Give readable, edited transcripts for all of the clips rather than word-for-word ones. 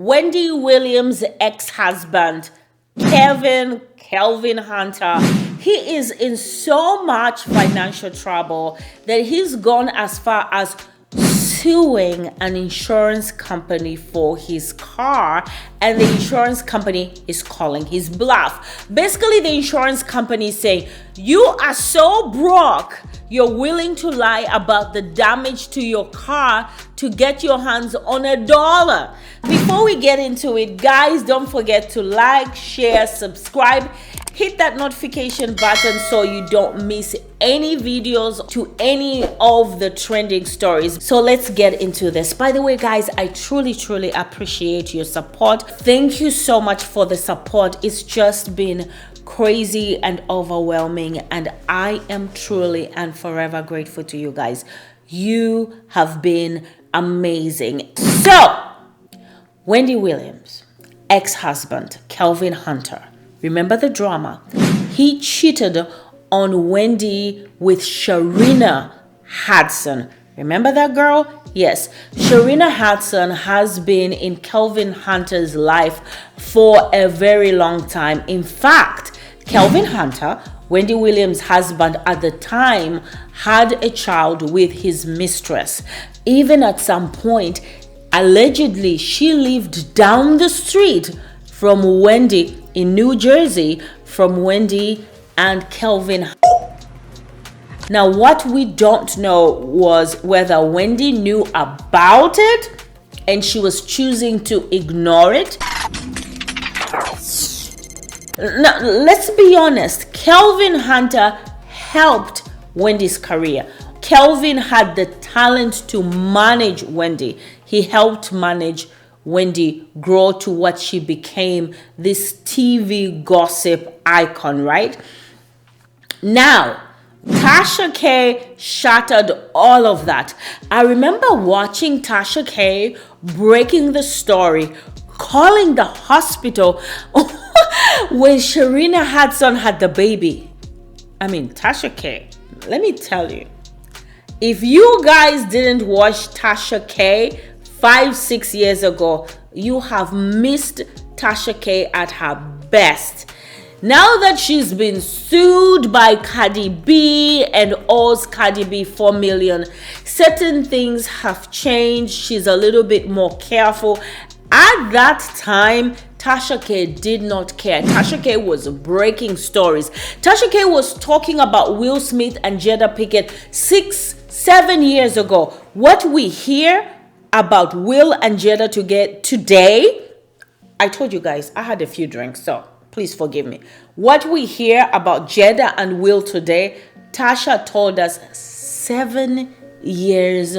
Wendy Williams' ex-husband, Kelvin Hunter, he is in so much financial trouble that he's gone as far as suing an insurance company for his car, and the insurance company is calling his bluff. Basically, the insurance company is saying, you are so broke, you're willing to lie about the damage to your car to get your hands on $1. Before we get into it, guys, don't forget to like, share, subscribe, hit that notification button so you don't miss any videos to any of the trending stories. So let's get into this. By the way, guys, I truly appreciate your support. Thank you so much for the support. It's just been crazy and overwhelming, and I am truly and forever grateful to you guys. You have been amazing. So, Wendy Williams' ex-husband, Kelvin Hunter, remember the drama? He cheated on Wendy with Sharina Hudson. Remember that girl? Yes, Sharina Hudson has been in Kelvin Hunter's life for a very long time. In fact, Kelvin Hunter, Wendy Williams' husband at the time, had a child with his mistress. Even at some point, allegedly, she lived down the street from Wendy in New Jersey, from Wendy and Kelvin. Now, what we don't know was whether Wendy knew about it and she was choosing to ignore it. Now, let's be honest, Kelvin Hunter helped Wendy's career. Kelvin had the talent to manage Wendy. He helped manage Wendy grow to what she became, this TV gossip icon, right? Now, Tasha K shattered all of that. I remember watching Tasha K breaking the story, calling the hospital when Sharina Hudson had the baby. I mean, Tasha K, let me tell you, if you guys didn't watch Tasha K 5-6 years ago, you have missed Tasha K at her best. Now that she's been sued by Cardi B and owes Cardi B $4 million, certain things have changed. She's a little bit more careful. At that time, Tasha K did not care. Tasha K was breaking stories. Tasha K was talking about Will Smith and Jada Pinkett 6-7 years ago. What we hear about Will and Jada today, I told you guys, I had a few drinks, so please forgive me. What we hear about Jada and Will today, Tasha told us 7 years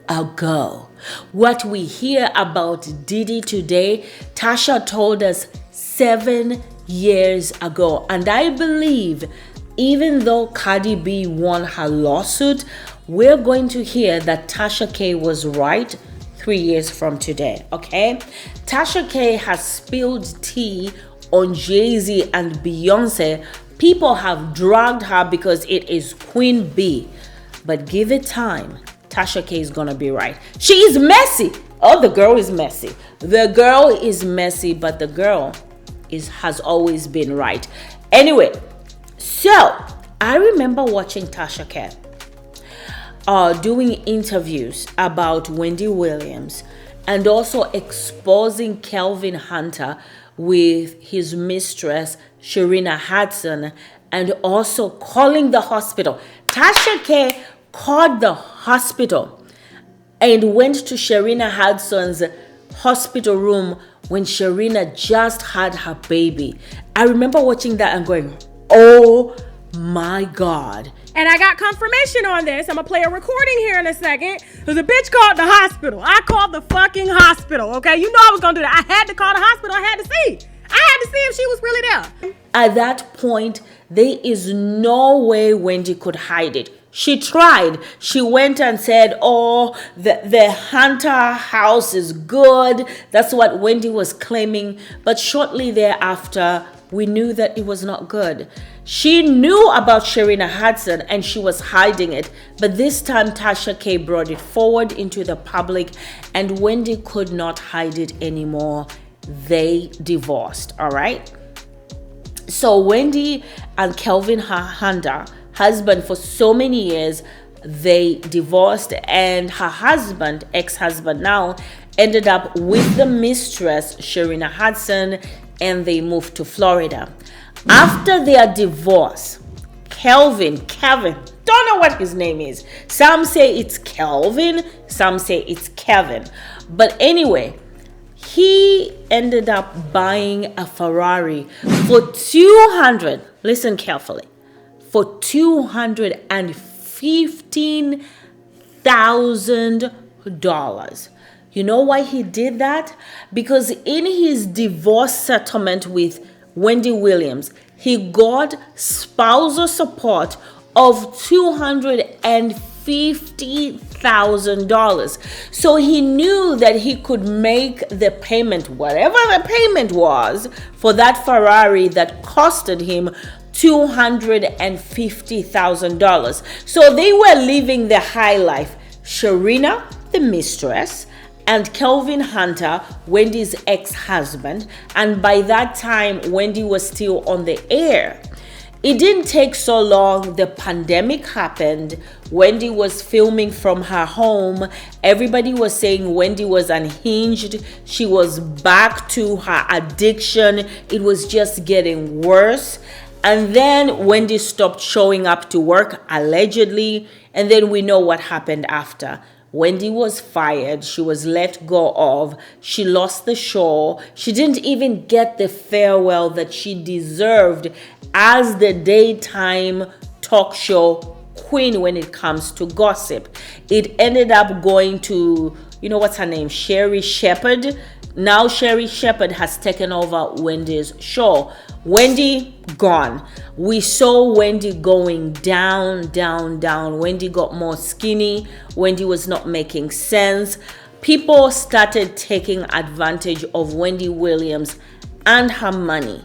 ago. What we hear about Diddy today, Tasha told us 7 years ago. And I believe, even though Cardi B won her lawsuit, we're going to hear that Tasha K was right 3 years from today, okay? Tasha K has spilled tea on Jay-Z and Beyonce. People have dragged her because it is Queen B. But give it time. Tasha K is gonna be right. She is messy. Oh, the girl is messy. The girl is messy, but the girl has always been right. Anyway, so I remember watching Tasha K doing interviews about Wendy Williams and also exposing Kelvin Hunter with his mistress, Sharina Hudson, and also calling the hospital. Tasha K called the hospital and went to Sharina Hudson's hospital room when Sharina just had her baby. I remember watching that and going, oh my God. And I got confirmation on this. I'm gonna play a recording here in a second. There's a bitch called the hospital. I called the fucking hospital, okay? You know I was gonna do that. I had to call the hospital. I had to see if she was really there. At that point, there is no way Wendy could hide it. She tried. She went and said, oh, the Hunter house is good. That's what Wendy was claiming. But shortly thereafter, we knew that it was not good. She knew about Sharina Hudson and she was hiding it. But this time, Tasha K brought it forward into the public and Wendy could not hide it anymore. They divorced, all right? So Wendy and Kelvin, her husband, for so many years, they divorced, and her husband, ex-husband now, ended up with the mistress, Sharina Hudson, and they moved to Florida. After their divorce, Kevin, don't know what his name is. Some say it's Kelvin, some say it's Kevin. But anyway, he ended up buying a Ferrari for listen carefully, for $215,000. You know why he did that? Because in his divorce settlement with Wendy Williams, he got spousal support of $250,000. So he knew that he could make the payment, whatever the payment was, for that Ferrari that costed him $250,000. So they were living the high life. Sharina, the mistress, and Kelvin Hunter, Wendy's ex-husband, and by that time, Wendy was still on the air. It didn't take so long. The pandemic happened. Wendy was filming from her home. Everybody was saying Wendy was unhinged. She was back to her addiction. It was just getting worse. And then Wendy stopped showing up to work, allegedly. And then we know what happened after. Wendy was fired. She was let go of. She lost the show. She didn't even get the farewell that she deserved as the daytime talk show queen when it comes to gossip. It ended up going to, what's her name? Sherri Shepherd. Now Sherri Shepherd has taken over Wendy's show. Wendy gone. We saw Wendy going down. Wendy got more skinny. Wendy was not making sense. People started taking advantage of Wendy Williams and her money.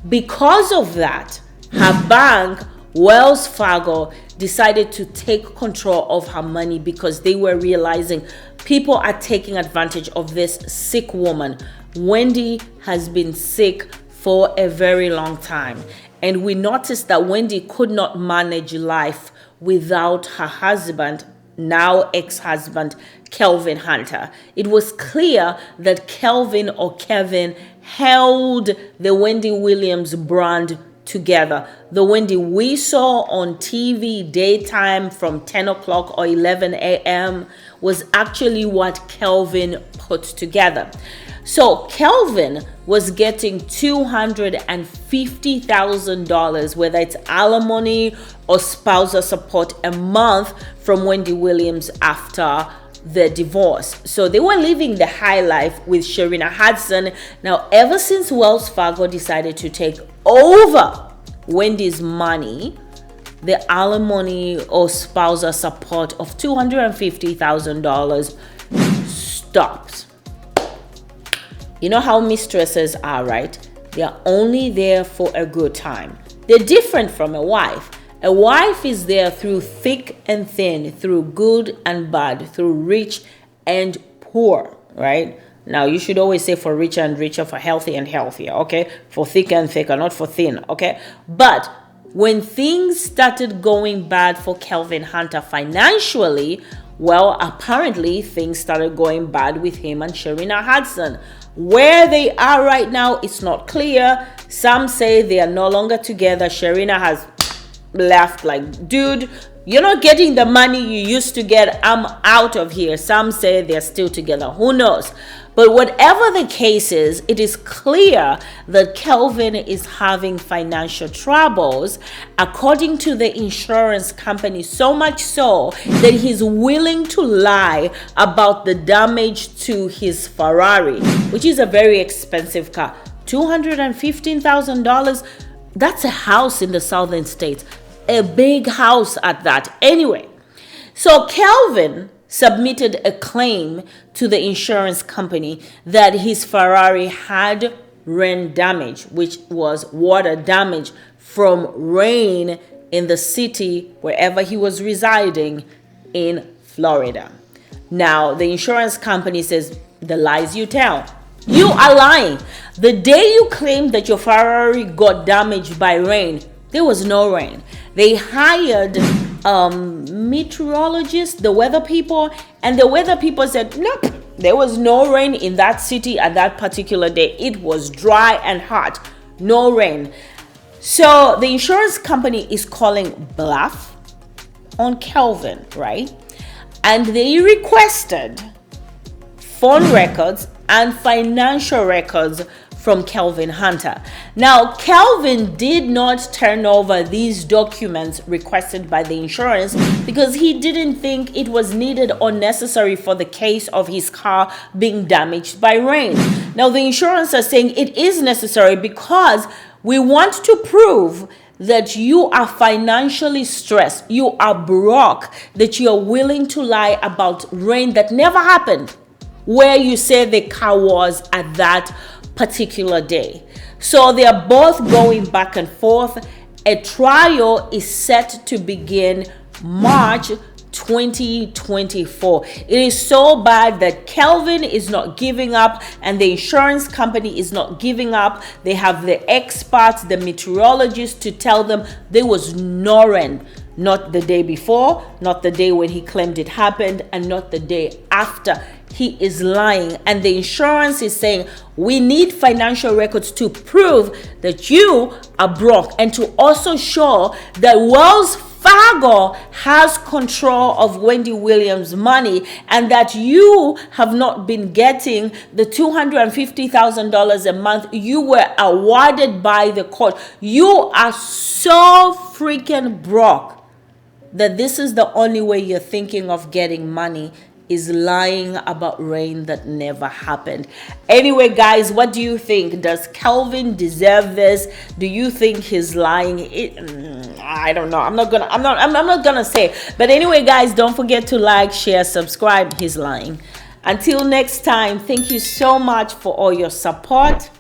Because of that, her bank, Wells Fargo, decided to take control of her money because they were realizing people are taking advantage of this sick woman. Wendy has been sick for a very long time. And we noticed that Wendy could not manage life without her husband, now ex-husband, Kelvin Hunter. It was clear that Kelvin or Kevin held the Wendy Williams brand together. The Wendy we saw on TV daytime from 10 o'clock or 11 a.m. was actually what Kelvin put together. So Kelvin was getting $250,000, whether it's alimony or spousal support, a month from Wendy Williams after the divorce. So they were living the high life with Sharina Hudson. Now, ever since Wells Fargo decided to take over Wendy's money, the alimony or spousal support of $250,000 stopped. You know how mistresses are, right? They are only there for a good time. They're different from a wife. A wife is there through thick and thin, through good and bad, through rich and poor, right? Now, you should always say for richer and richer, for healthy and healthier, okay? For thicker and thicker, not for thin, okay? But when things started going bad for Kelvin Hunter financially, well, apparently things started going bad with him and Sharina Hudson. Where they are right now, it's not clear. Some say they are no longer together. Sharina has left like, dude, you're not getting the money you used to get. I'm out of here. Some say they're still together. Who knows? But whatever the case is, it is clear that Kelvin is having financial troubles, according to the insurance company, so much so that he's willing to lie about the damage to his Ferrari, which is a very expensive car. $215,000. That's a house in the southern states. A big house at that. Anyway, so Kelvin submitted a claim to the insurance company that his Ferrari had rain damage, which was water damage from rain in the city wherever he was residing in Florida. Now, the insurance company says, the lies you tell. You are lying. The day you claimed that your Ferrari got damaged by rain, there was no rain. They hired meteorologists, the weather people, and the weather people said, nope, there was no rain in that city at that particular day. It was dry and hot, no rain. So the insurance company is calling bluff on Kelvin, right? And they requested phone records and financial records from Kelvin Hunter. Now, Kelvin did not turn over these documents requested by the insurance because he didn't think it was needed or necessary for the case of his car being damaged by rain. Now, the insurance are saying it is necessary because we want to prove that you are financially stressed, you are broke, that you are willing to lie about rain that never happened, where you say the car was at that particular day. So they are both going back and forth. A trial is set to begin March 2024. It is so bad that Kelvin is not giving up and the insurance company is not giving up. They have the experts, the meteorologists to tell them there was no rain. Not the day before, not the day when he claimed it happened, and not the day after. He is lying. And the insurance is saying, we need financial records to prove that you are broke and to also show that Wells Fargo has control of Wendy Williams' money and that you have not been getting the $250,000 a month you were awarded by the court. You are so freaking broke that this is the only way you're thinking of getting money, is lying about rain that never happened. Anyway, guys, what do you think? Does Kelvin deserve this? Do you think he's lying? I don't know. I'm not gonna say. But anyway, guys, don't forget to like, share, subscribe. He's lying. Until next time, thank you so much for all your support.